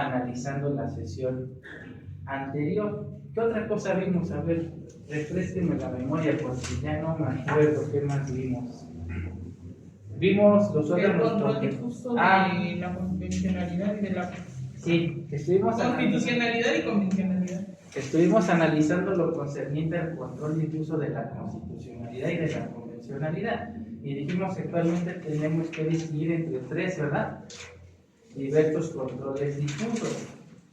analizando la sesión anterior. ¿Qué otra cosa vimos? A ver, refrésquenme la memoria porque ya no me acuerdo qué más vimos. Vimos los órganos. El control difuso de la convencionalidad y de la sí, constitucionalidad y convencionalidad. Estuvimos analizando lo concerniente al control difuso de la constitucionalidad y de la convencionalidad. Y dijimos que actualmente tenemos que distinguir entre tres, ¿verdad? Diversos controles difusos.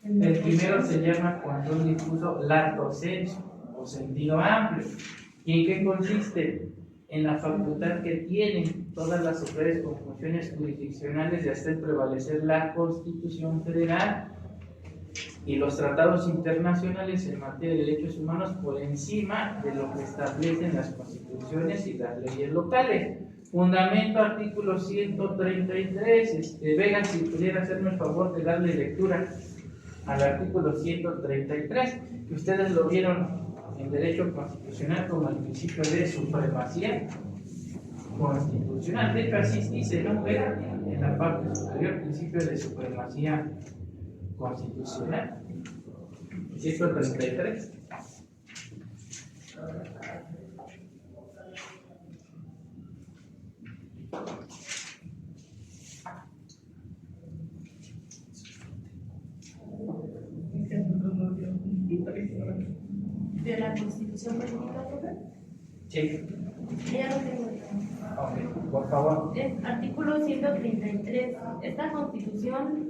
El primero se llama control difuso lato sensu, o sentido amplio. ¿Y en qué consiste? En la facultad que tienen todas las autoridades con funciones jurisdiccionales de hacer prevalecer la Constitución Federal y los tratados internacionales en materia de derechos humanos por encima de lo que establecen las constituciones y las leyes locales. Fundamento artículo 133. Vega, si pudiera hacerme el favor de darle lectura al artículo 133, que ustedes lo vieron en derecho constitucional como el principio de supremacía constitucional. De hecho, así dice, ¿no? Vega, en la parte superior, principio de supremacía constitucional. 133. ¿De la Constitución Política? Sí. Ya lo tengo. Ok, por favor. Artículo 133. Esta Constitución,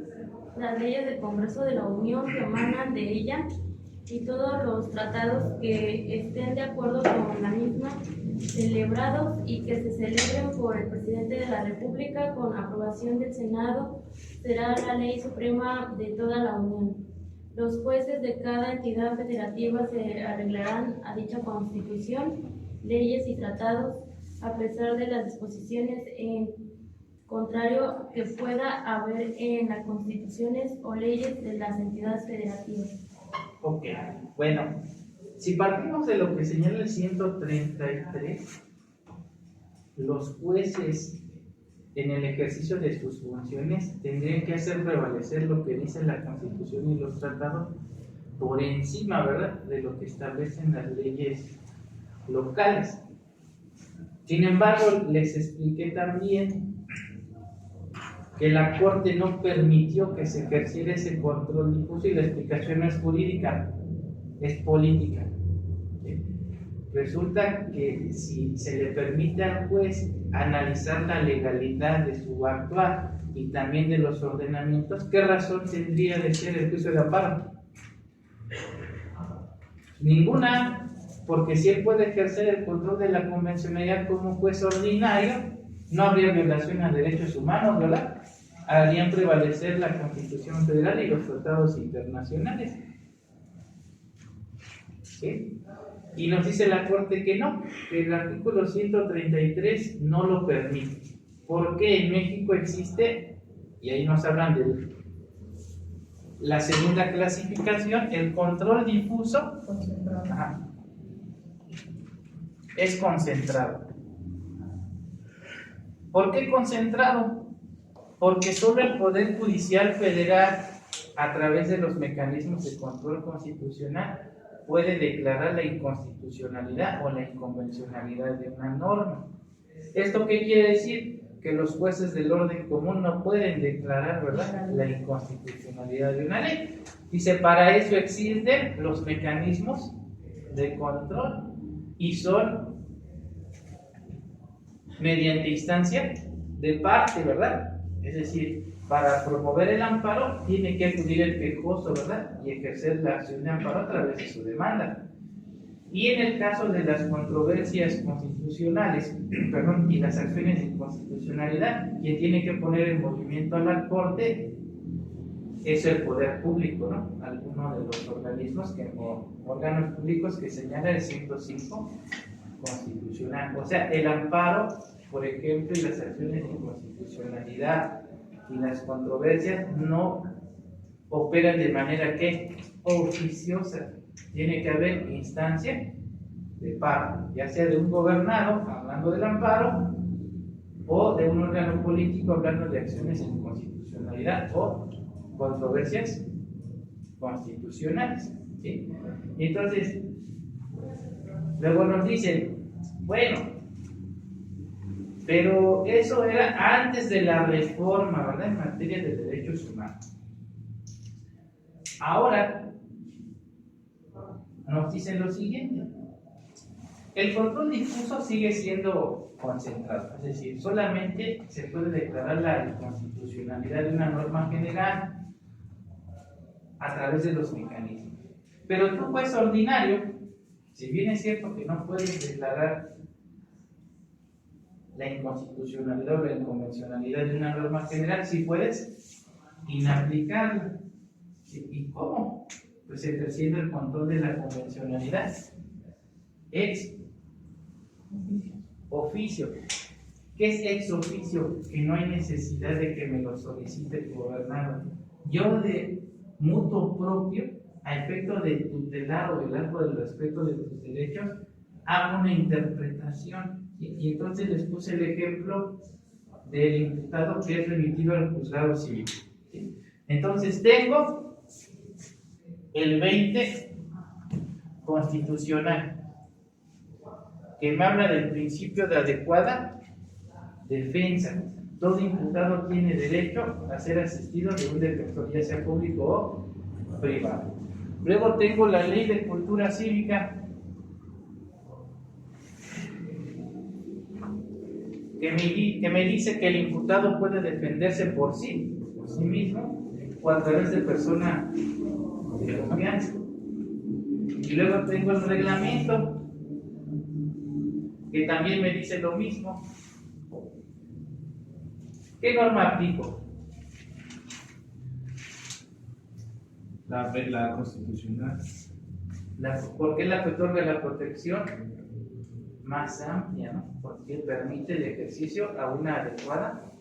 las leyes del Congreso de la Unión que emanan de ella y todos los tratados que estén de acuerdo con la misma, celebrados y que se celebren por el presidente de la República con aprobación del Senado, será la ley suprema de toda la Unión. Los jueces de cada entidad federativa se arreglarán a dicha Constitución, leyes y tratados, a pesar de las disposiciones en contrario que pueda haber en las constituciones o leyes de las entidades federativas. Ok, bueno, si partimos de lo que señala el 133, los jueces en el ejercicio de sus funciones tendrían que hacer prevalecer lo que dice la Constitución y los tratados por encima, ¿verdad?, de lo que establecen las leyes locales. Sin embargo, les expliqué también que la Corte no permitió que se ejerciera ese control difuso y la explicación no es jurídica, es política. Resulta que si se le permite al juez analizar la legalidad de su actuar y también de los ordenamientos, ¿qué razón tendría de ser el juicio de amparo? Ninguna, porque si él puede ejercer el control de la convencionalidad como juez ordinario, no habría violación a derechos humanos, ¿verdad? Harían prevalecer la Constitución Federal y los tratados internacionales. ¿Sí? Y nos dice la Corte que no, que el artículo 133 no lo permite. Porque en México existe, y ahí nos hablan de la segunda clasificación, el control difuso es concentrado. ¿Por qué concentrado? Porque solo el Poder Judicial Federal, a través de los mecanismos de control constitucional, puede declarar la inconstitucionalidad o la inconvencionalidad de una norma. ¿Esto qué quiere decir? Que los jueces del orden común no pueden declarar, ¿verdad?, la inconstitucionalidad de una ley. Dice, para eso existen los mecanismos de control y son mediante instancia de parte, ¿verdad? Es decir, para promover el amparo tiene que acudir el quejoso, ¿verdad?, y ejercer la acción de amparo a través de su demanda. Y en el caso de las controversias constitucionales, y las acciones de inconstitucionalidad, quien tiene que poner en movimiento a la Corte es el poder público, ¿no? Alguno de los organismos o órganos públicos que señala el 105 constitucional. O sea, el amparo, por ejemplo, y las acciones de inconstitucionalidad y las controversias no operan de manera que oficiosa. Tiene que haber instancia de parte, ya sea de un gobernado, hablando del amparo, o de un órgano político, hablando de acciones de inconstitucionalidad o controversias constitucionales, ¿sí? Y entonces, luego nos dicen, bueno, pero eso era antes de la reforma, ¿verdad?, en materia de derechos humanos. Ahora nos dicen lo siguiente: el control difuso sigue siendo concentrado, es decir, solamente se puede declarar la inconstitucionalidad de una norma general a través de los mecanismos. Pero tú, juez ordinario, si bien es cierto que no puedes declarar la inconstitucionalidad o la inconvencionalidad de una norma general, sí puedes inaplicarla. ¿Y cómo? Pues ejerciendo el control de la convencionalidad. Ex oficio. ¿Qué es ex oficio? Que no hay necesidad de que me lo solicite el gobernador. Yo, de mutuo propio, a efecto de tutelar o velar por el respeto de tus derechos, hago una interpretación. Y entonces les puse el ejemplo del imputado que es remitido al juzgado civil. ¿Sí? Entonces tengo el 20 constitucional, que me habla del principio de adecuada defensa. Todo imputado tiene derecho a ser asistido de un defensor, ya sea público o privado. Luego tengo la ley de cultura cívica, que me dice que el imputado puede defenderse por sí mismo, o a través de persona de confianza. Y luego tengo el reglamento, que también me dice lo mismo. ¿Qué norma aplico? La constitucional. ¿Por qué la que otorga la protección más amplia, ¿no? Porque permite el ejercicio a una adecuada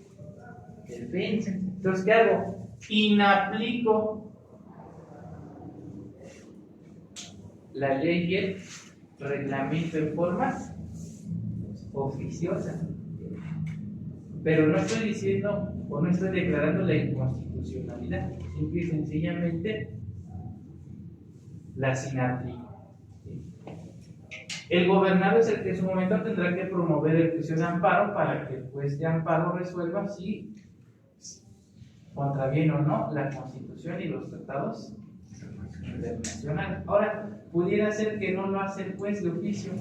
defensa. Entonces, ¿qué hago? Inaplico la ley y el reglamento en forma oficiosa. Pero no estoy diciendo o no estoy declarando la inconstitucionalidad, simple y sencillamente las inaplico. El gobernador es el que en su momento tendrá que promover el juicio de amparo para que el juez de amparo resuelva si contraviene o no la Constitución y los tratados internacionales. Ahora, pudiera ser que no lo hace el juez de oficio.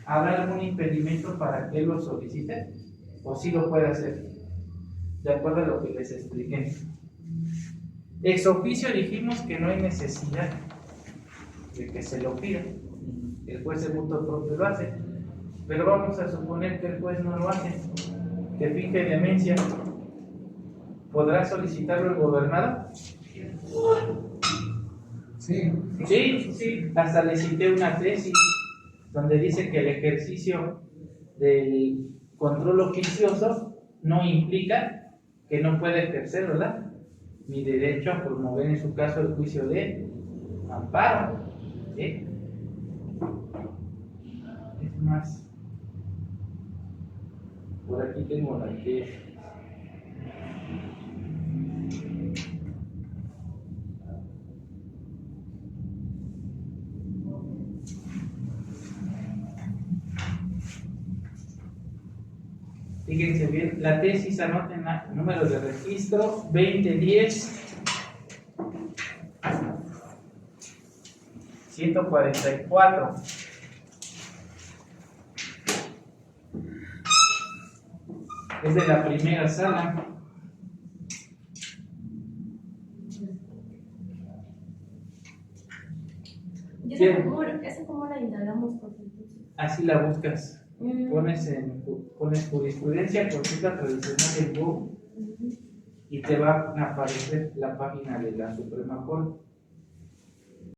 ¿Habrá algún impedimento para que él lo solicite? ¿O sí lo puede hacer? De acuerdo a lo que les expliqué. Ex oficio dijimos que no hay necesidad de que se lo pida. El juez de mutuo propio lo hace. Pero vamos a suponer que el juez no lo hace, que finge demencia. ¿Podrá solicitarlo el gobernador? Sí. Sí. Hasta le cité una tesis donde dice que el ejercicio del control oficioso no implica que no pueda ejercer, ¿verdad?, mi derecho a promover en su caso el juicio de amparo. ¿Sí? Es más, por aquí tengo la que fíjense bien, la tesis, anoten el número de registro 2010 144. Es de la primera sala. ¿Y esa cómo la indagamos, Constitución? Así la buscas. Pones jurisprudencia, consulta tradicional en Google y te va a aparecer la página de la Suprema Corte.